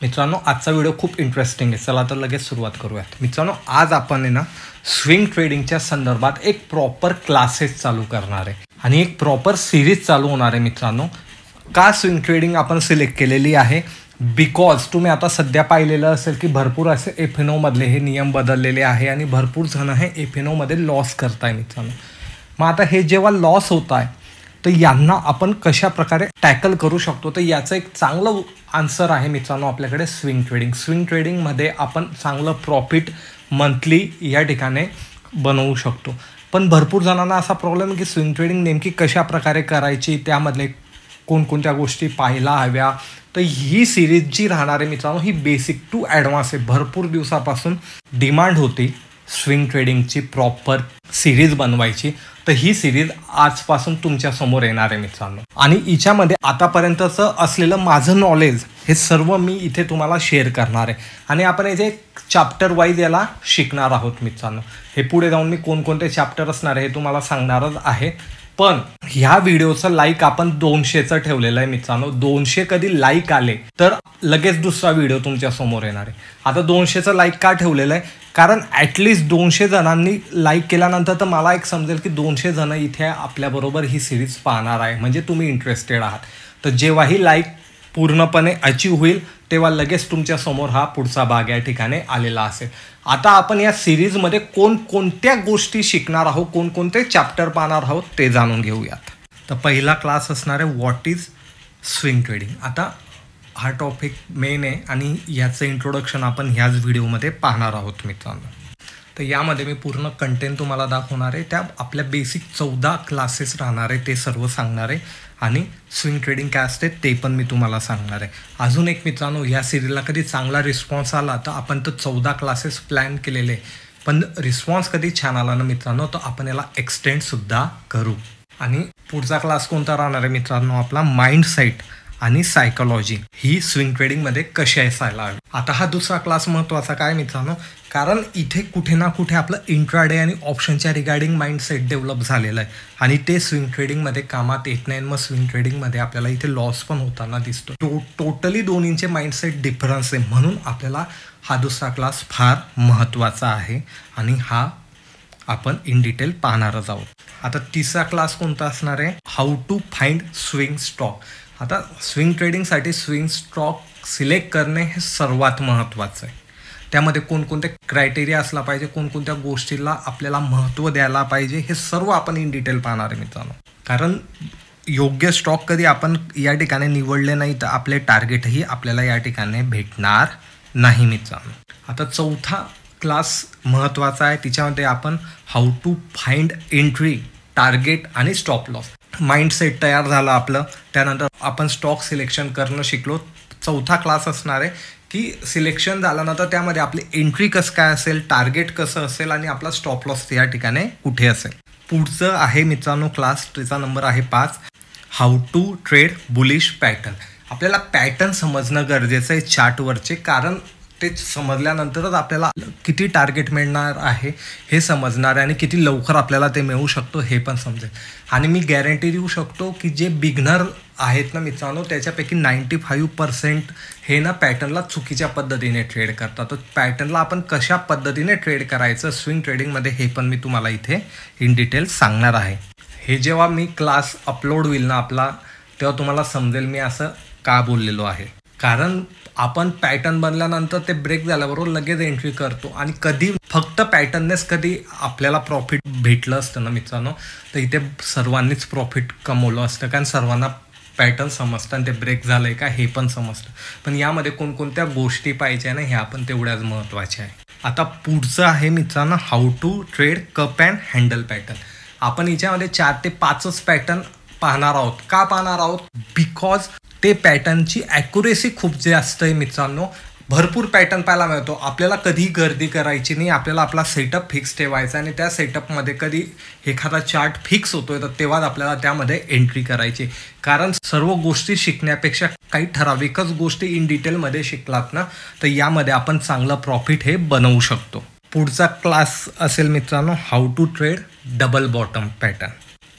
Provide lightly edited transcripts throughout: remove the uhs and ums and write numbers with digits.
मित्रांनो, आजचा व्हिडिओ खूप इंटरेस्टिंग आहे. चला तर लगेच सुरुवात करूयात. मित्रांनो, आज आपण आहे ना स्विंग ट्रेडिंगच्या संदर्भात एक प्रॉपर क्लासेस चालू करणार आहे आणि एक प्रॉपर सिरीज चालू होणार आहे. मित्रांनो, का स्विंग ट्रेडिंग आपण सिलेक्ट केलेली आहे? बिकॉज तुम्ही आता सध्या पाहिलेलं असेल की भरपूर असे F&O मधले हे नियम बदललेले आहे आणि भरपूर जण हे F&O मध्ये लॉस करताय. मित्रांनो, मग आता हे जेव्हा लॉस होत आहे तर यांना आपण कशा प्रकारे टॅकल करू शकतो, तर याचं एक चांगलं आन्सर आहे मित्रांनो आपल्याकडे स्विंग ट्रेडिंग. स्विंग ट्रेडिंगमध्ये आपण चांगलं प्रॉफिट मंथली या ठिकाणी बनवू शकतो. पण भरपूर जणांना असा प्रॉब्लेम आहे की स्विंग ट्रेडिंग नेमकी कशा प्रकारे करायची, त्यामधले कोणकोणत्या गोष्टी पाहायला हव्या. तर ही सिरीज जी राहणार आहे मित्रांनो, ही बेसिक टू ॲडव्हान्स आहे. भरपूर दिवसापासून डिमांड होती स्विंग ट्रेडिंगची प्रॉपर सिरीज बनवायची, तर ही सिरीज आजपासून तुमच्या समोर येणार आहे मित्रांनो. आणि हिच्यामध्ये आतापर्यंतचं असलेलं माझं नॉलेज हे सर्व मी इथे तुम्हाला शेअर करणार आहे आणि आपण याचे चॅप्टर वाईज याला शिकणार आहोत मित्रांनो. हे पुढे जाऊन मी कोणकोणते चॅप्टर असणार आहे हे तुम्हाला सांगणारच आहे. पण ह्या व्हिडिओचं लाईक आपण 200चं ठेवलेलं आहे मित्रांनो. 200 कधी लाईक आले तर लगेच दुसरा व्हिडिओ तुमच्या समोर येणार आहे. आता 200चं लाईक का ठेवलेलं आहे? कारण ॲटलिस्ट 200 जणांनी लाईक केल्यानंतर तर मला एक समजेल की 200 जण इथे आपल्याबरोबर ही सिरीज पाहणार आहे, म्हणजे तुम्ही इंटरेस्टेड आहात. तर जेव्हाही लाईक पूर्णपणे अचीव होईल तेव्हा लगेच तुमच्या समोर हा पुढचा भाग या ठिकाणी आलेला असेल. आता आपण या सिरीजमध्ये कोणकोणत्या गोष्टी शिकणार आहोत, कोणकोणते चॅप्टर पाहणार आहोत ते जाणून घेऊयात. तर पहिला क्लास असणार आहे व्हॉट इज स्विंग ट्रेडिंग. आता हा टॉपिक मेन आहे आणि याचं इंट्रोडक्शन आपण ह्याच व्हिडिओमध्ये पाहणार आहोत मित्रांनो. तर यामध्ये मी पूर्ण कंटेंट तुम्हाला दाखवणार आहे. त्या आपल्या बेसिक 14 क्लासेस राहणार आहे, ते सर्व सांगणार आहे आणि स्विंग ट्रेडिंग काय असते ते पण मी तुम्हाला सांगणार आहे. अजून एक मित्रांनो, या सिरीजला कधी चांगला रिस्पॉन्स आला तर आपण तर 14 क्लासेस प्लॅन केलेले, पण रिस्पॉन्स कधी छान आला ना मित्रांनो तर आपण याला एक्सटेंडसुद्धा करू. आणि पुढचा क्लास कोणता राहणार आहे मित्रांनो? आपला माइंडसेट आणि सायकोलॉजी ही स्विंग ट्रेडिंगमध्ये कशी असायला हवी. आता हा दुसरा क्लास महत्त्वाचा काय मित्रांनो? कारण इथे कुठे ना कुठे आपलं इंट्राडे आणि ऑप्शनच्या रिगार्डिंग माइंडसेट डेव्हलप झालेलं आहे आणि ते स्विंग ट्रेडिंगमध्ये कामात येत नाही. मग स्विंग ट्रेडिंगमध्ये आपल्याला इथे लॉस पण होताना दिसतो. टोटली दोन्हींचे माइंडसेट डिफरन्स आहे, म्हणून आपल्याला हा दुसरा क्लास फार महत्त्वाचा आहे आणि हा आपण इन डिटेल पाहणारच आहोत. आता तिसरा क्लास कोणता असणार आहे? How to find swing stock. आता स्विंग ट्रेडिंगसाठी स्विंग स्टॉक सिलेक्ट करणे हे सर्वात महत्त्वाचं आहे. त्यामध्ये कोणकोणते क्रायटेरिया असला पाहिजे, कोणकोणत्या गोष्टीला आपल्याला महत्त्व द्यायला पाहिजे, हे सर्व आपण इन डिटेल पाहणार आहे मित्रांनो. कारण योग्य स्टॉक कधी आपण या ठिकाणी निवडले नाही तर आपले टार्गेटही आपल्याला या ठिकाणी भेटणार नाही मित्रांनो. आता चौथा क्लास महत्त्वाचा आहे. तिच्यामध्ये आपण how to find entry, target आणि स्टॉप लॉस. माइंडसेट तयार झालं आपलं, त्यानंतर आपण स्टॉक सिलेक्शन करणं शिकलो. चौथा क्लास असणार आहे की सिलेक्शन झाल्यानंतर त्यामध्ये आपली एंट्री कसं काय असेल, टार्गेट कसं असेल आणि आपला स्टॉप लॉस या ठिकाणी कुठे असेल. पुढचं आहे मित्रांनो क्लास, त्याचा नंबर आहे 5, how to trade bullish pattern. आपल्याला पॅटर्न समजणं गरजेचं आहे चार्टवरचे, कारण ते समजल्यानंतरच आपल्याला किती टार्गेट मिळणार आहे हे समजणार आहे आणि किती लवकर आपल्याला ते मिळू शकतो हे पण समजेल. आणि मी गॅरंटी देऊ शकतो की जे बिगनर आहेत ना मित्रांनो, त्याच्यापैकी 95% हे ना पॅटर्नला चुकीच्या पद्धतीने ट्रेड करतात. तर पॅटर्नला आपण कशा पद्धतीने ट्रेड करायचं स्विंग ट्रेडिंगमध्ये हे पण मी तुम्हाला इथे इन डिटेल सांगणार आहे. हे जेव्हा मी क्लास अपलोड होईल ना आपला, तेव्हा तुम्हाला समजेल मी असं का बोललेलो आहे. कारण आपण पॅटर्न बनल्यानंतर ते ब्रेक झाल्याबरोबर लगेच एंट्री करतो आणि कधी फक्त पॅटर्ननेच कधी आपल्याला प्रॉफिट भेटलं असतं ना मित्रांनो, तर इथे सर्वांनीच प्रॉफिट कमवलं असतं, कारण सर्वांना पॅटर्न समजतं आणि ते ब्रेक झालं आहे का हे पण समजतं. पण यामध्ये कोणकोणत्या गोष्टी पाहिजे ना हे आपण तेवढ्याच महत्त्वाच्या आहे. आता पुढचं आहे मित्रांनो how to trade cup and handle pattern. आपण याच्यामध्ये 4 ते 5च पॅटर्न पाहणार आहोत. का पाहणार आहोत? बिकॉज ते पॅटर्नची ॲक्युरेसी खूप जास्त आहे मित्रांनो. भरपूर पॅटर्न पाहायला मिळतो. आपल्याला कधी गर्दी करायची नाही, आपल्याला आपला सेटअप फिक्स ठेवायचा आणि त्या सेटअपमध्ये कधी एखादा चार्ट फिक्स होतोय तर तेव्हाच आपल्याला त्यामध्ये एंट्री करायची. कारण सर्व गोष्टी शिकण्यापेक्षा काही ठराविकच गोष्टी इन डिटेलमध्ये शिकलात ना तर यामध्ये आपण चांगलं प्रॉफिट हे बनवू शकतो. पुढचा क्लास असेल मित्रांनो how to trade double bottom pattern.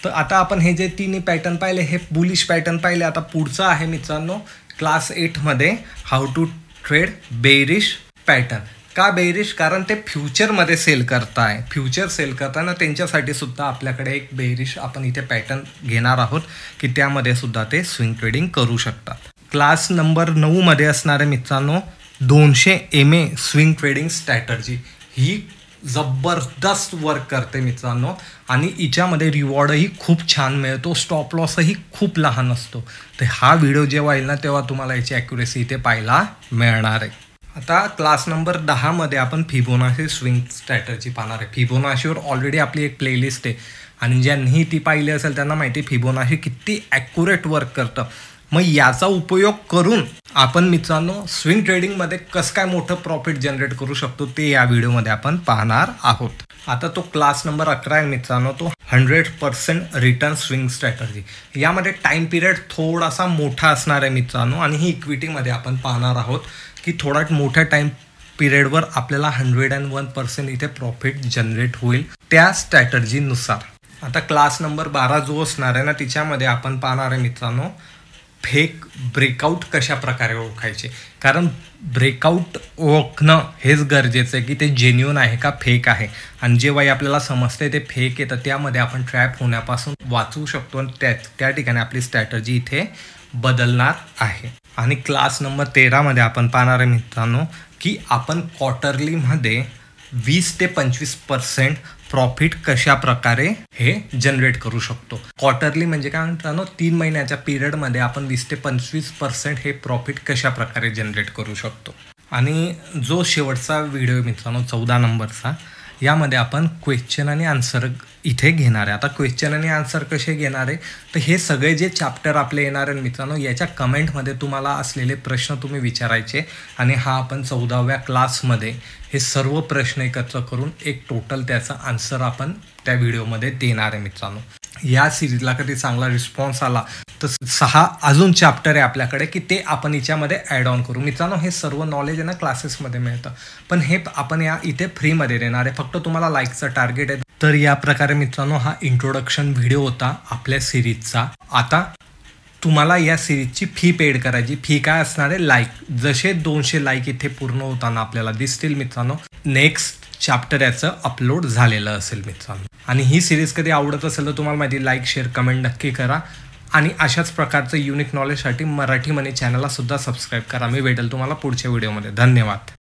तर आता आपण हे जे तिन्ही पॅटर्न पाहिले हे बुलिश पॅटर्न पाहिले. आता पुढचं आहे मित्रांनो क्लास 8मध्ये how to trade bearish pattern. का बेरिश? कारण ते फ्युचरमध्ये सेल करताय. फ्युचर सेल करताना त्यांच्यासाठी सुद्धा आपल्याकडे एक बेरिश आपण इथे पॅटर्न घेणार आहोत की त्यामध्ये सुद्धा ते स्विंग ट्रेडिंग करू शकतात. क्लास नंबर 9 मध्ये असणारे मित्रांनो 200 MA स्विंग ट्रेडिंग स्ट्रॅटर्जी. ही जबरदस्त वर्क करते मित्रांनो आणि हिच्यामध्ये रिवॉर्डही खूप छान मिळतो. स्टॉप लॉसही खूप लहान असतो. तर हा व्हिडिओ जेव्हा येईल ना तेव्हा तुम्हाला याची ॲक्युरेसी इथे पाहायला मिळणार आहे. आता क्लास नंबर 10 मध्ये आपण फिबोनाची स्विंग स्ट्रॅटर्जी पाहणार आहे. फिबोनाशीवर ऑलरेडी आपली एक प्लेलिस्ट आहे आणि ज्यांनी ती पाहिली असेल त्यांना माहिती फिबोनाची किती ॲक्युरेट वर्क करतं. मग याचा उपयोग करून आपण मित्रांनो स्विंग ट्रेडिंगमध्ये कसं काय मोठं प्रॉफिट जनरेट करू शकतो ते या व्हिडिओमध्ये आपण पाहणार आहोत. आता तो क्लास नंबर 11 आहे मित्रांनो, तो 100% रिटर्न स्विंग स्ट्रॅटर्जी. यामध्ये टाईम पिरियड थोडासा मोठा असणार आहे मित्रांनो आणि ही इक्विटीमध्ये आपण पाहणार आहोत की थोडा मोठ्या टाईम पिरियडवर आपल्याला 101% इथे प्रॉफिट जनरेट होईल त्या स्ट्रॅटर्जीनुसार. आता क्लास नंबर 12 जो असणार आहे ना तिच्यामध्ये आपण पाहणार आहे मित्रांनो फेक ब्रेकआउट कशा प्रकारे ओळखायचे. कारण ब्रेकआउट ओळखणं हेच गरजेचं आहे की ते जेन्युइन आहे का फेक आहे. आणि जेव्हाही आपल्याला समजते ते फेक आहे तर त्यामध्ये आपण ट्रॅप होण्यापासून वाचू शकतो आणि त्या ठिकाणी आपली स्ट्रॅटर्जी इथे बदलणार आहे. आणि क्लास नंबर 13 मध्ये आपण पाहणार आहे मित्रांनो की आपण क्वार्टरलीमध्ये 20 ते 25% प्रॉफिट कशा प्रकारे हे जनरेट करू शकतो. क्वार्टरली म्हणजे काय मित्रांनो 3 महिन्याच्या पिरियडमध्ये आपण 20 ते 25% हे प्रॉफिट कशा प्रकारे जनरेट करू शकतो. आणि जो शेवटचा व्हिडिओ मित्रांनो 14 नंबरचा यामध्ये आपण क्वेश्चन आणि आन्सर इथे घेणार आहे. आता क्वेश्चन आणि आन्सर कसे घेणार आहे तर हे सगळे जे चॅप्टर आपले येणार आहे मित्रांनो याच्या कमेंटमध्ये तुम्हाला असलेले प्रश्न तुम्ही विचारायचे आणि हा आपण 14व्या क्लासमध्ये हे सर्व प्रश्न एकत्र करून एक टोटल त्याचा आन्सर आपण त्या व्हिडिओमध्ये देणार आहे मित्रांनो. या सिरीजला कधी चांगला रिस्पॉन्स आला तर 6 अजून चॅप्टर आहे आपल्याकडे की ते आपण याच्यामध्ये ॲड ऑन करू. मित्रांनो हे सर्व नॉलेज आहे ना क्लासेसमध्ये मिळतं पण हे आपण या इथे फ्रीमध्ये देणार आहे. फक्त तुम्हाला लाईकचं टार्गेट आहे. तर या प्रकारे मित्रांनो हा इंट्रोडक्शन व्हिडिओ होता आपल्या सिरीजचा. आता तुम्हाला या सिरीजची फी पेड करायची. फी काय असणार आहे लाईक. जसे 200 लाईक इथे पूर्ण होताना आपल्याला दिसतील मित्रांनो नेक्स्ट चॅप्टर याचं अपलोड झालेलं असेल मित्रांनो. आणि ही सिरीज कधी आवडत असेल तर तुम्हाला माहिती लाईक शेअर कमेंट नक्की करा आणि अशाच प्रकारचं युनिक नॉलेजसाठी मराठी मनी चॅनलला सुद्धा सबस्क्राईब करा. मी भेटेल तुम्हाला पुढच्या व्हिडिओमध्ये. धन्यवाद.